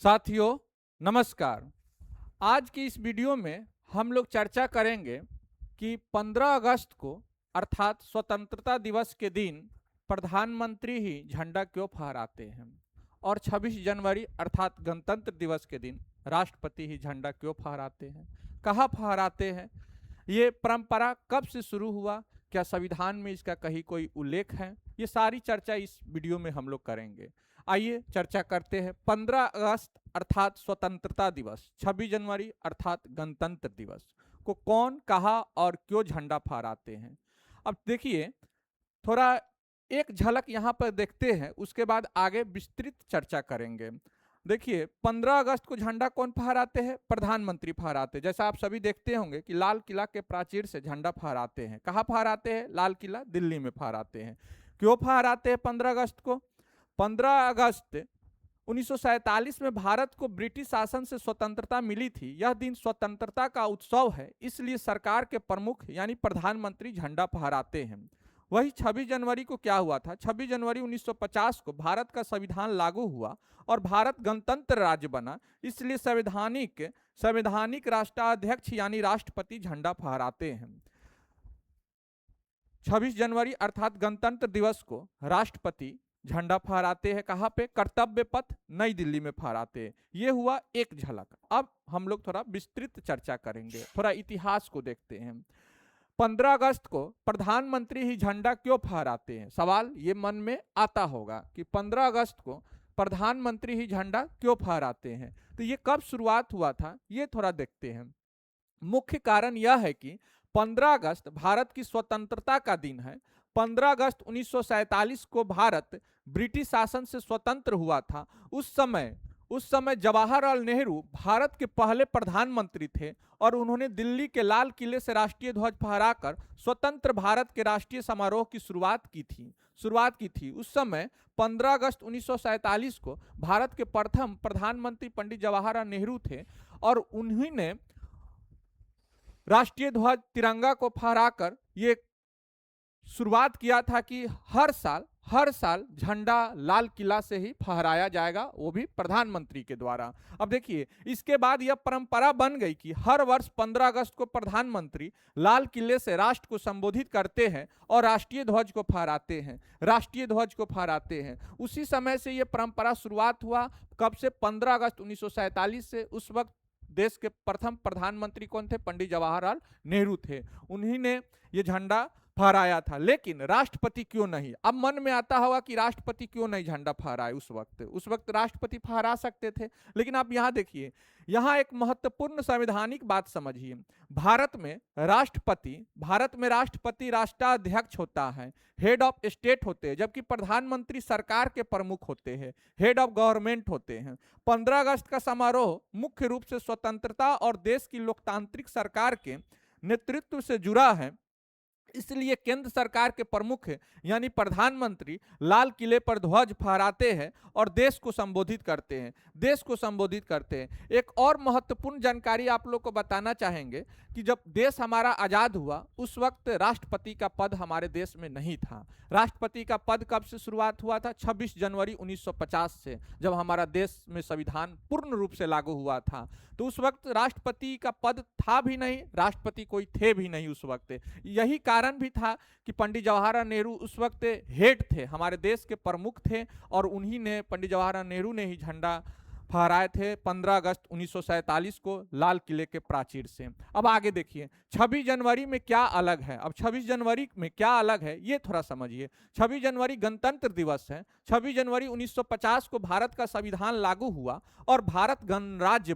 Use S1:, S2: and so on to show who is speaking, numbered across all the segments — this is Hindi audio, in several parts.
S1: साथियों नमस्कार। आज की इस वीडियो में हम लोग चर्चा करेंगे कि 15 अगस्त को अर्थात स्वतंत्रता दिवस के दिन प्रधानमंत्री ही झंडा क्यों फहराते हैं और 26 जनवरी अर्थात गणतंत्र दिवस के दिन राष्ट्रपति ही झंडा क्यों फहराते हैं, कहाँ फहराते हैं, ये परंपरा कब से शुरू हुआ, क्या संविधान में इसका कहीं कोई उल्लेख है, ये सारी चर्चा इस वीडियो में हम लोग करेंगे। आइए चर्चा करते हैं। 15 अगस्त अर्थात स्वतंत्रता दिवस, 26 जनवरी अर्थात गणतंत्र दिवस को कौन, कहा और क्यों झंडा फहराते हैं। अब देखिए, थोड़ा एक झलक यहाँ पर देखते हैं, उसके बाद आगे विस्तृत चर्चा करेंगे। देखिए, 15 अगस्त को झंडा कौन फहराते हैं? प्रधानमंत्री फहराते हैं। जैसा आप सभी देखते होंगे कि लाल किला के प्राचीर से झंडा फहराते हैं। कहाँ फहराते हैं? लाल किला दिल्ली में फहराते हैं। क्यों फहराते हैं 15 अगस्त को? 15 अगस्त 1947 में भारत को ब्रिटिश शासन से स्वतंत्रता मिली थी। यह दिन स्वतंत्रता का उत्सव है, इसलिए सरकार के प्रमुख यानी प्रधानमंत्री झंडा फहराते हैं। वही 26 जनवरी को क्या हुआ था? 26 जनवरी 1950 को भारत का संविधान लागू हुआ और भारत गणतंत्र राज्य बना, इसलिए संवैधानिक राष्ट्राध्यक्ष यानी राष्ट्रपति झंडा फहराते हैं। 26 जनवरी अर्थात गणतंत्र दिवस को राष्ट्रपति झंडा फहराते हैं। कहाँ पे? कर्तव्य पथ नई दिल्ली में फहराते हैं। ये हुआ एक झलक। अब हम लोग थोड़ा विस्तृत चर्चा करेंगे, थोड़ा इतिहास को देखते हैं। 15 अगस्त को प्रधानमंत्री ही झंडा क्यों फहराते हैं? सवाल ये मन में आता होगा कि 15 अगस्त को प्रधानमंत्री ही झंडा क्यों फहराते हैं। तो ये कब शुरुआत हुआ था, ये थोड़ा देखते हैं। मुख्य कारण यह है कि 15 अगस्त भारत की स्वतंत्रता का दिन है। 15 अगस्त 1947 को भारत ब्रिटिश शासन से स्वतंत्र हुआ था। उस समय जवाहरलाल नेहरू भारत के पहले प्रधानमंत्री थे और उन्होंने दिल्ली के लाल किले से राष्ट्रीय ध्वज फहराकर स्वतंत्र भारत के राष्ट्रीय समारोह की शुरुआत की थी। उस समय 15 अगस्त 1947 को भारत के प्रथम प्रधानमंत्री पंडित जवाहरलाल नेहरू थे और उन्हीं ने राष्ट्रीय ध्वज तिरंगा को फहराकर ये शुरुआत किया था कि हर साल झंडा लाल किला से ही फहराया जाएगा, वो भी प्रधानमंत्री के द्वारा। अब देखिए, इसके बाद यह परंपरा बन गई कि हर वर्ष 15 अगस्त को प्रधानमंत्री लाल किले से राष्ट्र को संबोधित करते हैं और राष्ट्रीय ध्वज को फहराते हैं। उसी समय से यह परंपरा शुरुआत हुआ। कब से? 15 अगस्त 1947 से। उस वक्त देश के प्रथम प्रधानमंत्री कौन थे? पंडित जवाहरलाल नेहरू थे। उन्हीं ने ये झंडा फहराया था। लेकिन राष्ट्रपति क्यों नहीं? अब मन में आता होगा कि राष्ट्रपति क्यों नहीं झंडा फहराए? उस वक्त राष्ट्रपति फहरा सकते थे। लेकिन आप यहां देखिए, यहां एक महत्वपूर्ण संवैधानिक बात समझिए। भारत में राष्ट्रपति राष्ट्राध्यक्ष होता है, हेड ऑफ स्टेट होते हैं, जबकि प्रधानमंत्री सरकार के प्रमुख होते हैं, हेड ऑफ गवर्नमेंट होते हैं। 15 अगस्त का समारोह मुख्य रूप से स्वतंत्रता और देश की लोकतांत्रिक सरकार के नेतृत्व से जुड़ा है। इसलिए केंद्र सरकार के प्रमुख यानी प्रधानमंत्री लाल किले पर ध्वज फहराते हैं और देश को संबोधित करते हैं। एक और महत्वपूर्ण जानकारी आप लोग को बताना चाहेंगे कि जब देश हमारा आजाद हुआ उस वक्त राष्ट्रपति का पद हमारे देश में नहीं था। राष्ट्रपति का पद कब से शुरुआत हुआ था? 26 जनवरी 1950 से, जब हमारा देश में संविधान पूर्ण रूप से लागू हुआ था। तो उस वक्त राष्ट्रपति का पद था भी नहीं, राष्ट्रपति कोई थे भी नहीं उस वक्त। यही कारण भी था कि पंडित जवाहरलाल नेहरू उस वक्त हेड थे, हमारे देश के प्रमुख थे और उन्हीं ने, पंडित जवाहरलाल नेहरू ने ही झंडा फहराए थे 15 अगस्त 1947 को लाल किले के प्राचीर से। अब आगे देखिए, 26 जनवरी में क्या अलग है। अब 26 जनवरी में क्या अलग है ये थोड़ा समझिए। 26 जनवरी गणतंत्र दिवस है। 26 जनवरी 1950 को भारत का संविधान लागू हुआ और भारत गणराज्य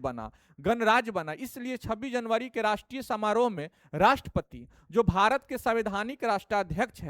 S1: बना। इसलिए 26 जनवरी के राष्ट्रीय समारोह में राष्ट्रपति, जो भारत के संवैधानिक राष्ट्राध्यक्ष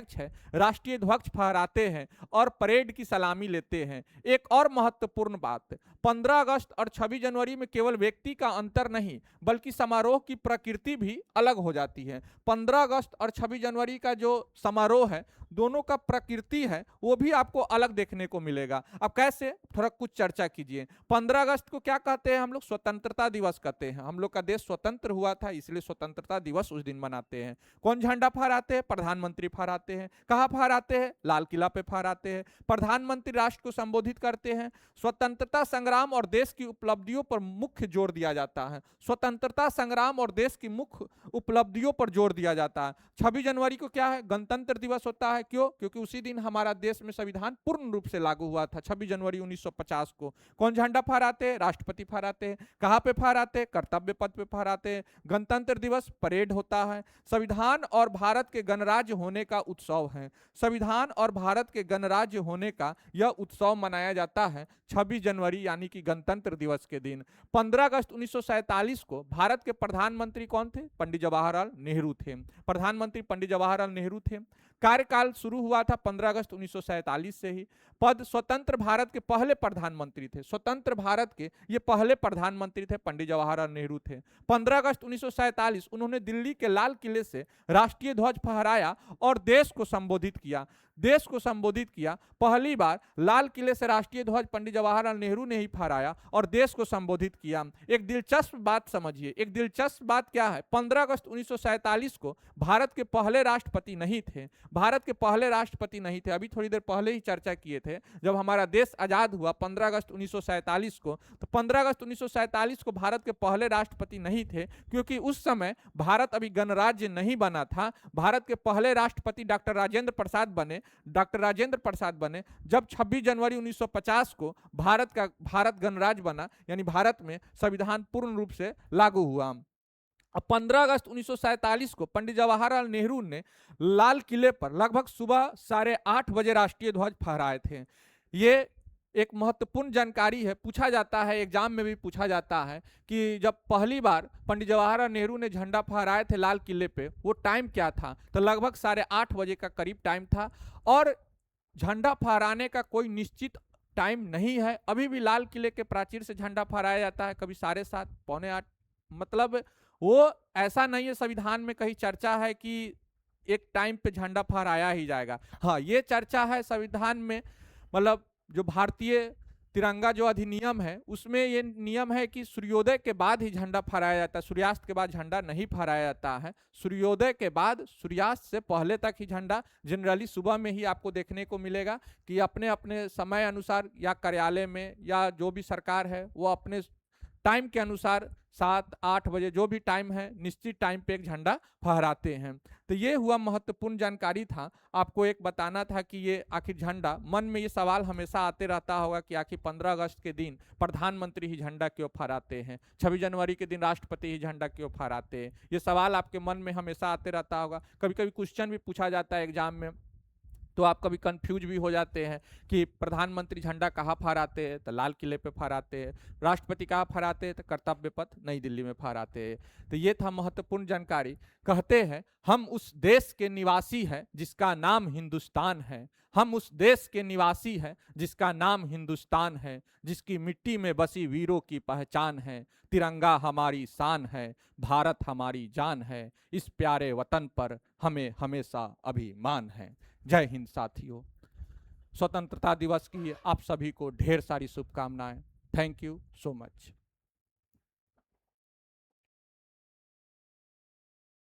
S1: हैं, राष्ट्रीय ध्वज फहराते हैं और परेड की सलामी लेते हैं। एक और महत्वपूर्ण बात, 15 अगस्त और 26 जनवरी में केवल व्यक्ति का अंतर नहीं बल्कि समारोह की प्रकृति भी अलग हो जाती है। 15 अगस्त और 26 जनवरी का जो समारोह है दोनों का प्रकृति है वो भी आपको अलग देखने को मिलेगा। अब कैसे, थोड़ा कुछ चर्चा कीजिए। 15 अगस्त को क्या कहते हैं हम लोग? स्वतंत्रता दिवस कहते हैं। हम लोग का देश स्वतंत्र हुआ था, इसलिए स्वतंत्रता दिवस उस दिन मनाते हैं। कौन झंडा फहराते हैं? प्रधानमंत्री फहराते हैं। कहाँ फहराते हैं? लाल किला पे फहराते हैं। प्रधानमंत्री राष्ट्र को संबोधित करते हैं। स्वतंत्रता संग्राम और देश की उपलब्धियों पर मुख्य जोर दिया जाता है। स्वतंत्रता संग्राम और देश की मुख्य उपलब्धियों पर जोर दिया जाता है। 26 जनवरी को क्या है? गणतंत्र दिवस होता है। क्यों? क्योंकि उसी दिन हमारा देश में संविधान पूर्ण रूप से लागू हुआ था, 26 जनवरी 1950 को। कौन झंडा फहराते हैं? राष्ट्रपति फहराते हैं। कहाँ पे फहराते हैं? कर्तव्य पथ पे फहराते हैं। गणतंत्र दिवस परेड होता है। संविधान और भारत के गणराज्य होने का उत्सव है। संविधान और भारत के गणराज्य होने का यह उत्सव मनाया जाता है 26 जनवरी यानी कि गणतंत्र दिवस के दिन। 15 अगस्त 1947 को भारत के प्रधानमंत्री कौन थे? पंडित जवाहरलाल नेहरू थे। प्रधानमंत्री पंडित जवाहरलाल नेहरू थे। कार्यकाल शुरू हुआ था 15 अगस्त 1947 से ही। पद स्वतंत्र भारत के पहले प्रधानमंत्री थे। स्वतंत्र भारत के ये पहले प्रधानमंत्री थे, पंडित जवाहरलाल नेहरू थे। 15 अगस्त 1947 उन्होंने दिल्ली के लाल किले से राष्ट्रीय ध्वज फहराया और देश को संबोधित किया। देश को संबोधित किया। पहली बार लाल किले से राष्ट्रीय ध्वज पंडित जवाहरलाल नेहरू ने ही फहराया और देश को संबोधित किया। एक दिलचस्प बात समझिए, एक दिलचस्प बात क्या है? 15 अगस्त 1947 को भारत के पहले राष्ट्रपति नहीं थे। भारत के पहले राष्ट्रपति नहीं थे। अभी थोड़ी देर पहले ही चर्चा किए थे, जब हमारा देश आजाद हुआ 15 अगस्त 1947 को, तो 15 अगस्त 1947 को भारत के पहले राष्ट्रपति नहीं थे, क्योंकि उस समय भारत अभी गणराज्य नहीं बना था। भारत के पहले राष्ट्रपति डॉक्टर राजेंद्र प्रसाद बने। डॉक्टर राजेंद्र प्रसाद बने जब 26 जनवरी 1950 को भारत गणराज्य बना, यानी भारत में संविधान पूर्ण रूप से लागू हुआ। अब 15 अगस्त 1947 को पंडित जवाहरलाल नेहरू ने लाल किले पर लगभग सुबह 8:30 बजे राष्ट्रीय ध्वज फहराए थे। ये एक महत्वपूर्ण जानकारी है, पूछा जाता है, एग्जाम में भी पूछा जाता है कि जब पहली बार पंडित जवाहरलाल नेहरू ने झंडा फहराए थे लाल किले पे, वो टाइम क्या था? तो लगभग 8:30 बजे का करीब टाइम था। और झंडा फहराने का कोई निश्चित टाइम नहीं है। अभी भी लाल किले के प्राचीर से झंडा फहराया जाता है, कभी 7:30, 7:45, मतलब वो ऐसा नहीं है संविधान में कहीं चर्चा है कि एक टाइम पे झंडा फहराया ही जाएगा। हाँ, ये चर्चा है संविधान में, मतलब जो भारतीय तिरंगा जो अधिनियम है उसमें ये नियम है कि सूर्योदय के बाद ही झंडा फहराया जाता है, सूर्यास्त के बाद झंडा नहीं फहराया जाता है। सूर्योदय के बाद सूर्यास्त से पहले तक ही झंडा, जनरली सुबह में ही आपको देखने को मिलेगा कि अपने अपने समय अनुसार या कार्यालय में या जो भी सरकार है वो अपने टाइम के अनुसार 7-8 बजे जो भी टाइम है निश्चित टाइम पे एक झंडा फहराते हैं। तो ये हुआ महत्वपूर्ण जानकारी था, आपको एक बताना था कि ये आखिर झंडा, मन में ये सवाल हमेशा आते रहता होगा कि आखिर 15 अगस्त के दिन प्रधानमंत्री ही झंडा क्यों फहराते हैं, 26 जनवरी के दिन राष्ट्रपति ही झंडा क्यों फहराते हैं? ये सवाल आपके मन में हमेशा आते रहता होगा। कभी कभी क्वेश्चन भी पूछा जाता है एग्जाम में, तो आप कभी कंफ्यूज भी हो जाते हैं कि प्रधानमंत्री झंडा कहाँ फहराते हैं? तो लाल किले पे फहराते हैं। राष्ट्रपति कहाँ फहराते हैं? तो कर्तव्य पथ नई दिल्ली में फहराते हैं। तो ये था महत्वपूर्ण जानकारी। कहते हैं हम उस देश के निवासी हैं जिसका नाम हिंदुस्तान है। हम उस देश के निवासी हैं जिसका नाम हिंदुस्तान है, जिसकी मिट्टी में बसी वीरों की पहचान है। तिरंगा हमारी शान है, भारत हमारी जान है, इस प्यारे वतन पर हमें हमेशा अभिमान है। जय हिंद साथियों। स्वतंत्रता दिवस की आप सभी को ढेर सारी शुभकामनाएं। Thank you so much.